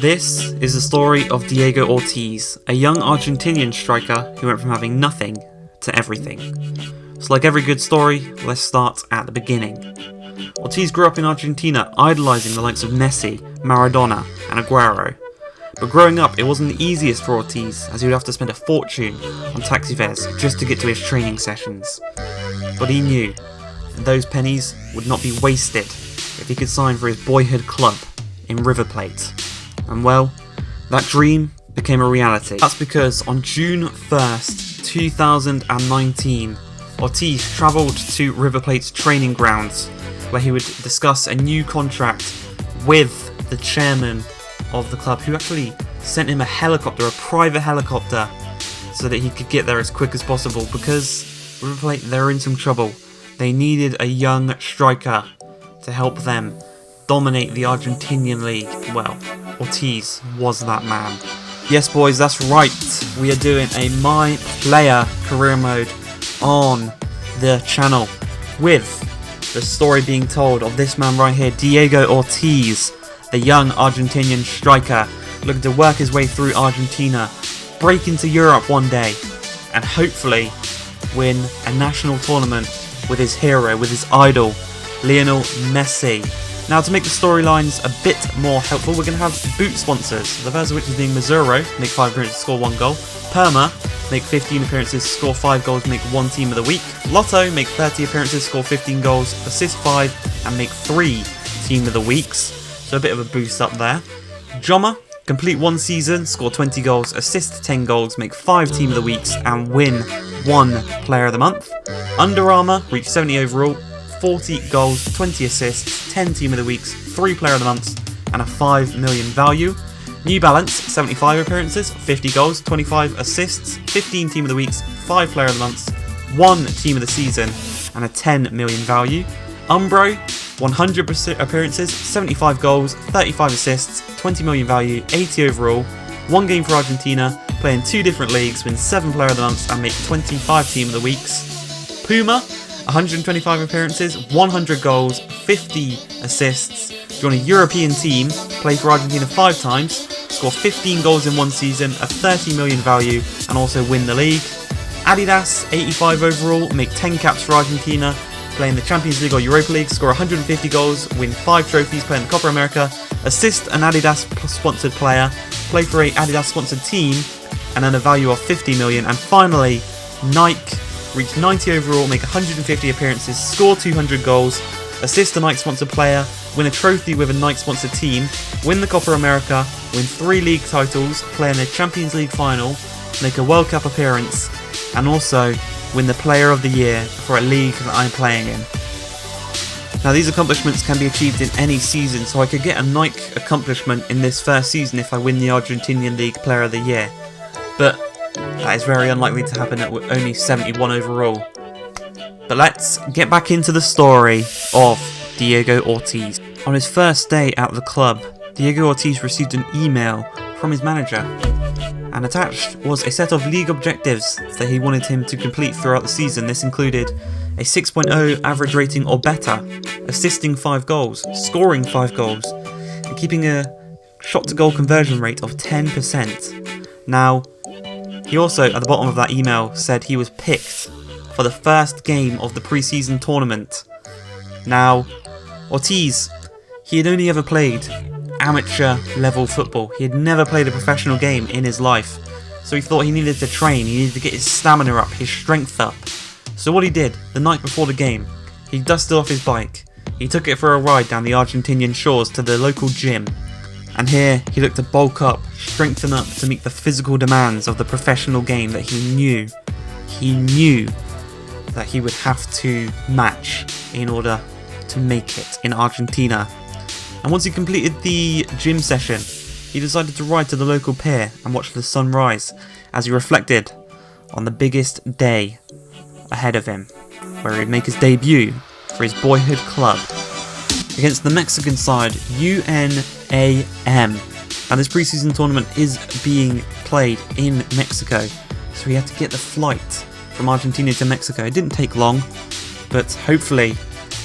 This is the story of Diego Ortiz, a young Argentinian striker who went from having nothing to everything. So like every good story, let's start at the beginning. Ortiz grew up in Argentina, idolising the likes of Messi, Maradona and Aguero. But growing up, it wasn't the easiest for Ortiz, as he would have to spend a fortune on taxi fares just to get to his training sessions. But he knew that those pennies would not be wasted if he could sign for his boyhood club in River Plate. And well, that dream became a reality. That's because on June 1st, 2019, Ortiz travelled to River Plate's training grounds, where he would discuss a new contract with the chairman of the club, who actually sent him a helicopter, a private helicopter, so that he could get there as quick as possible, because River Plate, they're in some trouble. They needed a young striker to help them dominate the Argentinian league. Well, Ortiz was that man. Yes boys, that's right, we are doing a My Player career mode on the channel, with the story being told of this man right here, Diego Ortiz, the young Argentinian striker looking to work his way through Argentina, break into Europe one day, and hopefully win a national tournament with his hero, with his idol, Lionel Messi. Now, to make the storylines a bit more helpful, we're going to have boot sponsors. The first of which is being Missouro, make 5 appearances, score 1 goal. Perma, make 15 appearances, score 5 goals, make 1 team of the week. Lotto, make 30 appearances, score 15 goals, assist 5, and make 3 team of the weeks. So a bit of a boost up there. Joma, complete 1 season, score 20 goals, assist 10 goals, make 5 team of the weeks, and win 1 player of the month. Under Armour, reach 70 overall, 40 goals, 20 assists, 10 team of the weeks, 3 player of the months, and a 5 million value. New Balance, 75 appearances, 50 goals, 25 assists, 15 team of the weeks, 5 player of the months, 1 team of the season, and a 10 million value. Umbro, 100 appearances, 75 goals, 35 assists, 20 million value, 80 overall, 1 game for Argentina, play in 2 different leagues, win 7 player of the months, and make 25 team of the weeks. Puma, 125 appearances, 100 goals, 50 assists, join a European team, play for Argentina 5 times, score 15 goals in 1 season, a 30 million value, and also win the league. Adidas, 85 overall, make 10 caps for Argentina, play in the Champions League or Europa League, score 150 goals, win 5 trophies, play in the Copa America, assist an Adidas sponsored player, play for a Adidas sponsored team, and earn a value of 50 million. And finally, Nike, reach 90 overall, make 150 appearances, score 200 goals, assist a Nike sponsored player, win a trophy with a Nike sponsored team, win the Copa America, win 3 league titles, play in the Champions League final, make a World Cup appearance, and also win the Player of the Year for a league that I'm playing in. Now, these accomplishments can be achieved in any season, so I could get a Nike accomplishment in this first season if I win the Argentinian League Player of the Year, but that is very unlikely to happen at only 71 overall. But let's get back into the story of Diego Ortiz. On his first day at the club, Diego Ortiz received an email from his manager, and attached was a set of league objectives that he wanted him to complete throughout the season. This included a 6.0 average rating or better, assisting 5 goals, scoring 5 goals, and keeping a shot to goal conversion rate of 10%. Now, he also, at the bottom of that email, said he was picked for the first game of the pre-season tournament. Now, Ortiz, he had only ever played amateur level football. He had never played a professional game in his life. So he thought he needed to train, he needed to get his stamina up, his strength up. So what he did, the night before the game, he dusted off his bike. He took it for a ride down the Argentinian shores to the local gym. And here, he looked to bulk up, strengthen up to meet the physical demands of the professional game that he knew that he would have to match in order to make it in Argentina. And once he completed the gym session, he decided to ride to the local pier and watch the sun rise as he reflected on the biggest day ahead of him, where he'd make his debut for his boyhood club against the Mexican side, UNAM. And this preseason tournament is being played in Mexico, so he had to get the flight from Argentina to Mexico. It didn't take long, but hopefully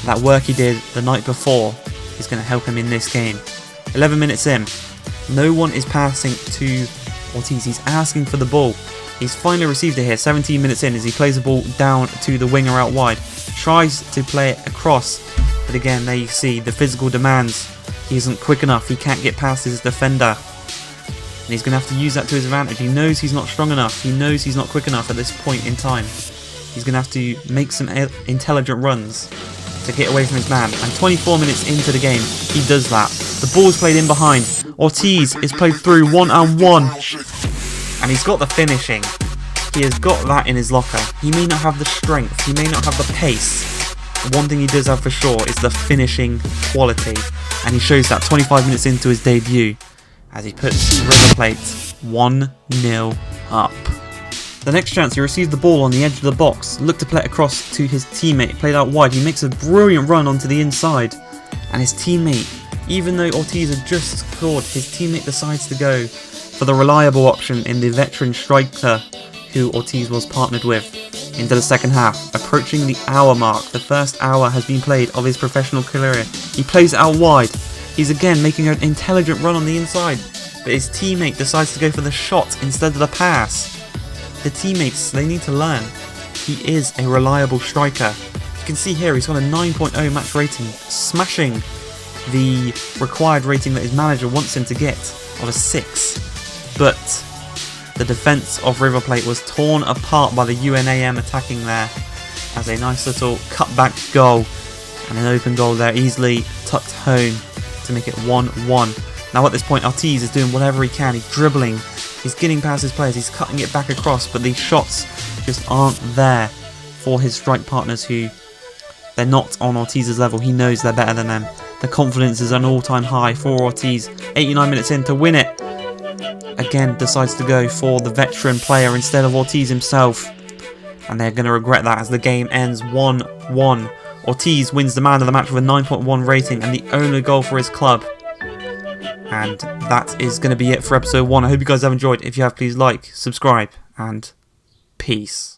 that work he did the night before is going to help him in this game. 11 minutes in, No one is passing to Ortiz. He's asking for the ball. He's finally received it here, 17 minutes in, as he plays the ball down to the winger out wide. Tries to play it across, but again, there you see the physical demands. He isn't quick enough. He can't get past his defender. And he's going to have to use that to his advantage. He knows he's not strong enough. He knows he's not quick enough at this point in time. He's going to have to make some intelligent runs to get away from his man. And 24 minutes into the game, he does that. The ball's played in behind. Ortiz is played through one-on-one. And he's got the finishing. He has got that in his locker. He may not have the strength. He may not have the pace. But one thing he does have for sure is the finishing quality. And he shows that 25 minutes into his debut as he puts River Plate 1-0 up. The next chance, he received the ball on the edge of the box, looked to play it across to his teammate, played out wide. He makes a brilliant run onto the inside, and his teammate, even though Ortiz had just scored, his teammate decides to go for the reliable option in the veteran striker who Ortiz was partnered with into the second half. Approaching the hour mark, the first hour has been played of his professional career. He plays it out wide. He's again making an intelligent run on the inside, but his teammate decides to go for the shot instead of the pass. The teammates, they need to learn. He is a reliable striker. You can see here he's got a 9.0 match rating, smashing the required rating that his manager wants him to get of a 6. But the defence of River Plate was torn apart by the UNAM attacking there as a nice little cutback goal and an open goal there, easily tucked home to make it 1-1. Now at this point Ortiz is doing whatever he can. He's dribbling, he's getting past his players, he's cutting it back across, but these shots just aren't there for his strike partners who, they're not on Ortiz's level. He knows they're better than them. The confidence is an all-time high for Ortiz. 89 minutes in to win it. Again decides to go for the veteran player instead of Ortiz himself. And they're going to regret that as the game ends 1-1. Ortiz wins the man of the match with a 9.1 rating and the only goal for his club. And that is going to be it for episode 1. I hope you guys have enjoyed. If you have, please like, subscribe, and peace.